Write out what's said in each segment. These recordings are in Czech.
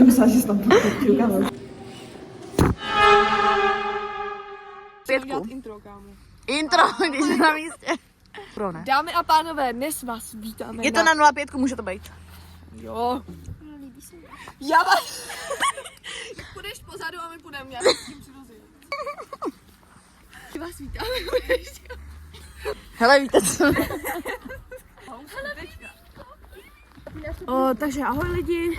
jsem myslela, že jsi tam koukala. Pětku. Intro, kámo. Intro, když jsme na místě. Pro ne. Dámy a pánové, dnes vás vítáme. Je to na 0,5, může to být. Jo. Já vás... Půjdeš pozadu a my půjdeme, já s tím přirozumím. Vás vítáme. Hele, víte co? Takže ahoj lidi.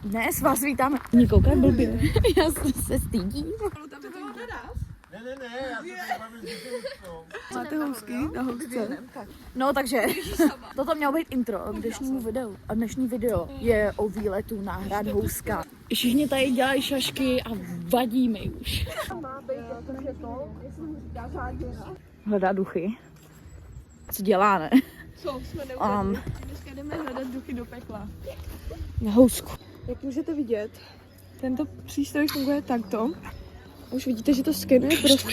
Dnes vás vítáme. Mě koukám blbě. Já se stydím. Ne, já se bavím s dětem. Máte housky na housce? No takže, toto mělo být intro k dnešnímu videu. A dnešní video je o výletu na hrad Houska. Všichni tady dělají šašky a vadí mi už. Hledá duchy. Co dělá, ne? Co, jsme neuvěděli. Dneska jdeme hledat duchy do pekla. Na Housku. Jak můžete vidět, tento přístroj funguje takto. Už vidíte, že to skenuje prostě.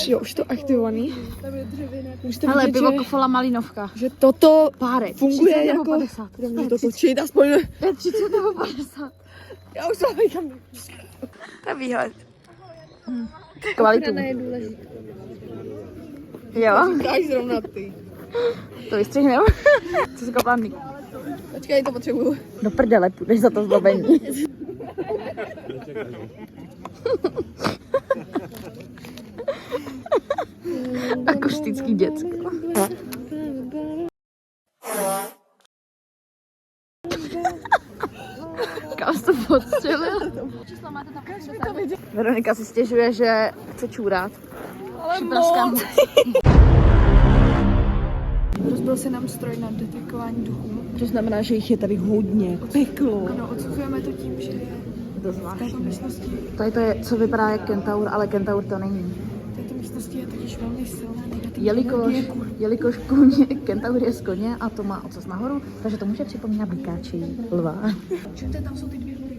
Jo, už to aktivovaný. Můžete Hele, vidět, pivo Kofola Malinovka. že toto Párek. funguje 30 nebo jako... 50. Můžu to točit aspoň. Je 30 nebo 50. Já už to říkám. To je výhled. Kvalitu. je důležitá. Jo, Říkáš zrovna ty. to vystřihneme. Co jsi kaplanný? Počkej, to potřebuju. Do prdele, půjdeš za to zlobení. Akustický děcko. Kam jsi to podstřelil? Veronika si stěžuje, že chce čůrat. Ale Připraskám. moc. Rozbil se nám stroj na detekování duchů. To znamená, že jich je tady hodně. Peklo. Ano, odsuzujeme to tím, že je To v této zvláštní. místnosti, Tady to je, co vypadá jak kentaur, ale kentaur to není. v této místnosti je totiž velmi silná negativní energie. Jelikož kůň, kentaur je z koně a to má ocas nahoru, takže to může připomínat bykáči lva. Všimte, tam jsou ty dvě hory.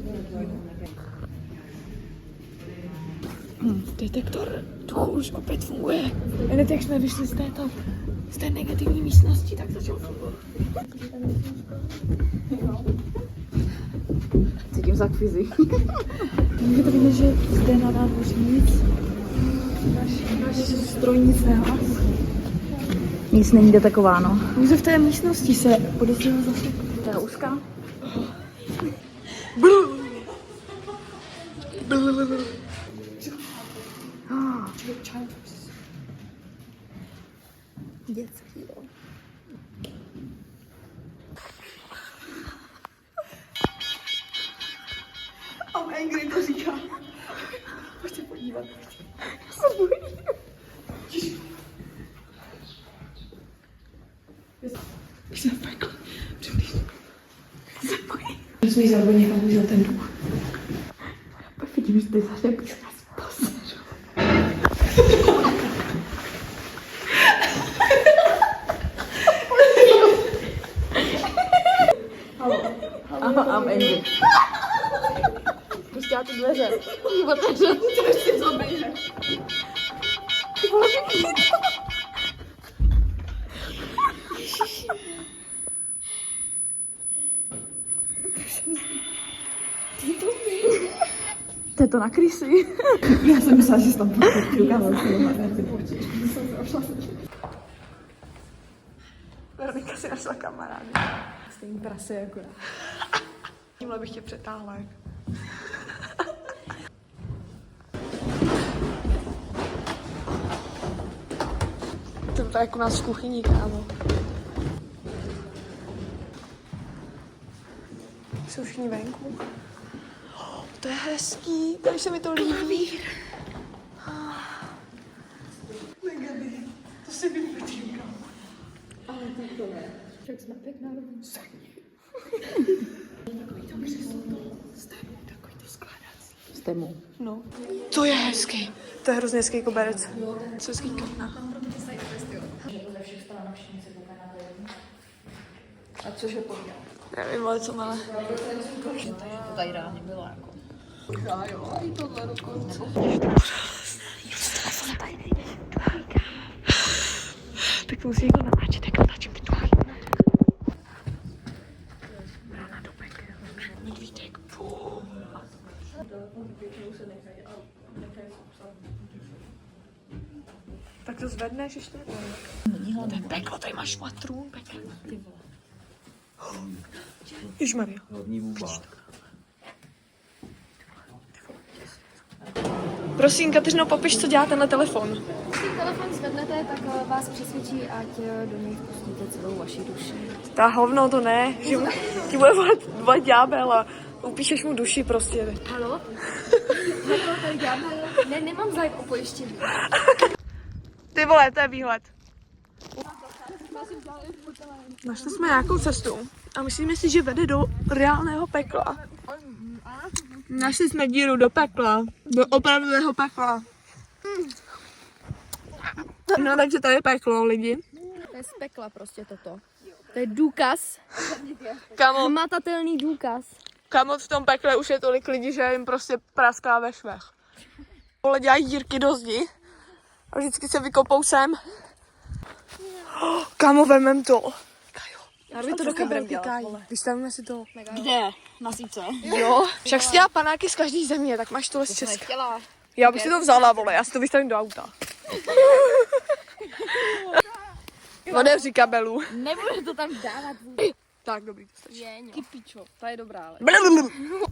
Detektor duchu už opět funguje. Hned jak jsme vyšli z té negativní místnosti, tak začal fungovat. Cítím za kvizi. Můžete vidět, že zde na nádvoří nic. Náš stroj nic nehlásí. Nic není detekováno. Pouze v té místnosti se podezřívá zase. To je Houska. Dětský, jo. I'm angry, to říká. Pojďte podívat. Já se bojím. Jsem v pekle. Jsme jí zároveň někam užil ten duch. Pak vidím, že ty začne pískat z paseřu. Ahoj, Andy. Pustila ty dveře. Otevře. To ještě zabije. To je to na krysy. Já jsem myslela, že jsi tam koukala. Veronika si našla kamarády. Stejný prase jako já. Tímhle bych tě přetáhla. To vypadá jako nás v kuchyni, kámo. Jsou všichni venku. To je hezký, tady se mi to líbí. To si vypětím, kámo. Ale to ne. Však jsme pěkná rovnice. Takový to křeslo, takový to skládací. Stemu. No. To je hezký. To je hrozně hezký koberec. Co hezký kamna. A což je povídá? Nevím, ale co malé. To tady reálně bylo jako. Já jo, i tohle dokonce. Tak to musí jako natáčet, jak natáčím ty tuchy. Brana do pekla. Medvídek, fuh. Tak to zvedneš ještě? To je peklo, tady máš švatrůn, peklo. Ježmarja. Hlavní vůba. Prosím, Kateřino, popiš, co dělá tenhle telefon. Když telefon zvednete, tak vás přesvědčí, ať do něj pustíte celou vaši duši. Ta hovno, to ne, že mu ti bude volat ďábel a upíšeš mu duši prostě. Halo? Halo, tady ďábel? Ne, nemám zájem o pojištění. Ty vole, to je výhled. Našli jsme nějakou cestu a myslíme si, že vede do reálného pekla. Našli jsme díru do pekla, do opravdového pekla. No takže to je peklo, lidi. To je z pekla prostě toto. To je důkaz, Kamo, hmatatelný důkaz. kamo v tom pekle už je tolik lidí, že jim prostě praská ve švech. Vole, dělají dírky do zdi a vždycky se vykopou sem. Kamo, vemem to. Já bych to do kamery dělat. Vystavíme si to. Kde? Na síce. Jo, však jsi dělala panáky z každé země, tak máš tohle z Česka. Já bych si to vzala, vole, já si to vystavím do auta. Otevři kabelu. Nebudu to tam dávat. Tak, dobrý, to stačí. Kypičo, ta je dobrá, ale.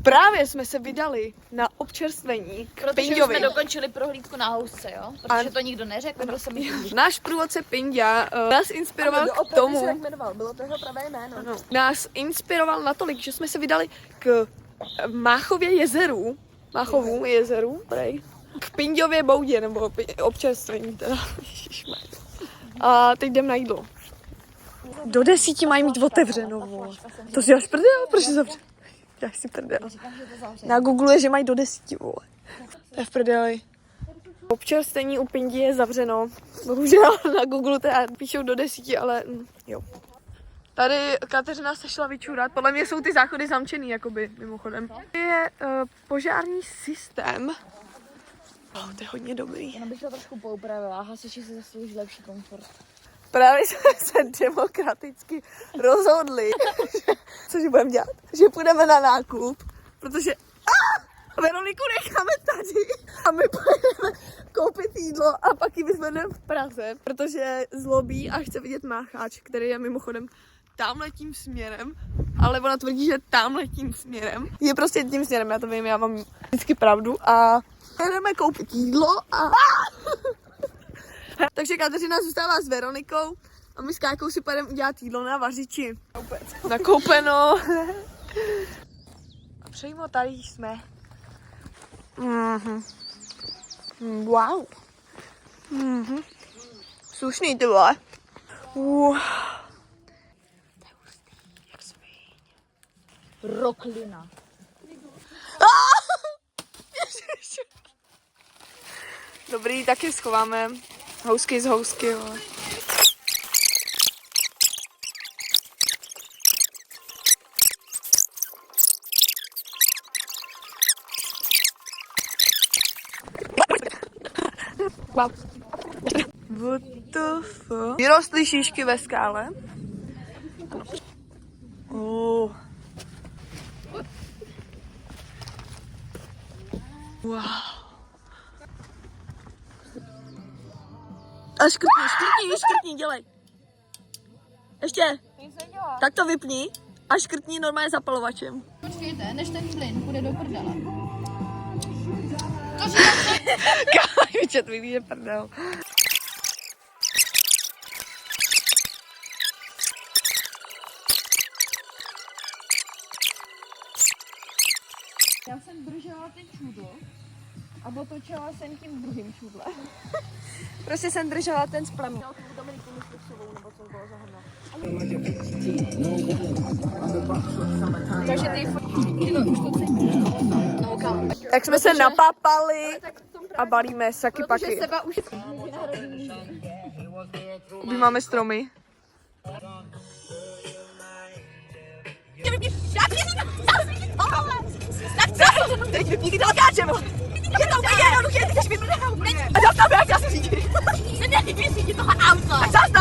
Právě jsme se vydali na občerstvení k Protože Pinďovi. jsme dokončili prohlídku na housce, jo? Protože to nikdo neřekl, nebo se mi Náš průvodce Pinďa nás inspiroval k tomu, Bylo to jeho pravé jméno. nás inspiroval natolik, že jsme se vydali k Máchově jezeru, Máchovu jezeru, prej, k Pinďově boudě, nebo občerstvení teda. Ježišmarja. A teď jdem na jídlo. Do 10 mají mít otevřeno, vole. To si až prdel, proč je zavřeno? Já si prdel. Na Google je, že mají do 10, vole. To je v prdeli. Občerstvení u Pindy je zavřeno. Bohužel na Google teda píšou do 10, ale jo. Tady Kateřina se šla vyčurat. Podle mě jsou ty záchody zamčený, jakoby, mimochodem. Je požární systém. To je hodně dobrý. Jenom bych to trošku poupravila. Hasiči si zaslouží lepší komfort. Právě jsme se demokraticky rozhodli, cože budeme dělat, že půjdeme na nákup, protože Veroniku necháme tady a my půjdeme koupit jídlo a pak ji vyzvedneme v Praze, protože zlobí a chce vidět mácháč, který je mimochodem támhletím směrem, ale ona tvrdí, že támhletím směrem je prostě tím směrem, já to vím, já mám vždycky pravdu a jdeme koupit jídlo a takže Kateřina zůstává s Veronikou a my s Kákou si půjdeme udělat jídlo na vařiči. Nakoupeno. A přímo tady jsme. Wow. Slušný, ty vole. Roklina. Dobrý, taky schováme housky z housky, vole. What the fuck? Vyrostly šíšky ve skále. Oh. Wow. A škrtni, dělej. Ještě. Tak to vypni a škrtni normálně zapalovačem. Počkejte, než ten plyn půjde do prdele. Kájvičet, vidí, že prdel. Já jsem držela ten čudlo a otočila jsem tím druhým čudlem. Prostě jsem držela ten z plamí. Takže ty už to cítí. No kam. Tak jsme se napápali a balíme saky Protože paky. seba už... Objímáme stromy. Teď vypni ty dalekáčem! Je to úplně jednoduché, ty chceš vypnout! A zastavme, jak já si řídí! Ne, vypni si to auto! Tak zastav!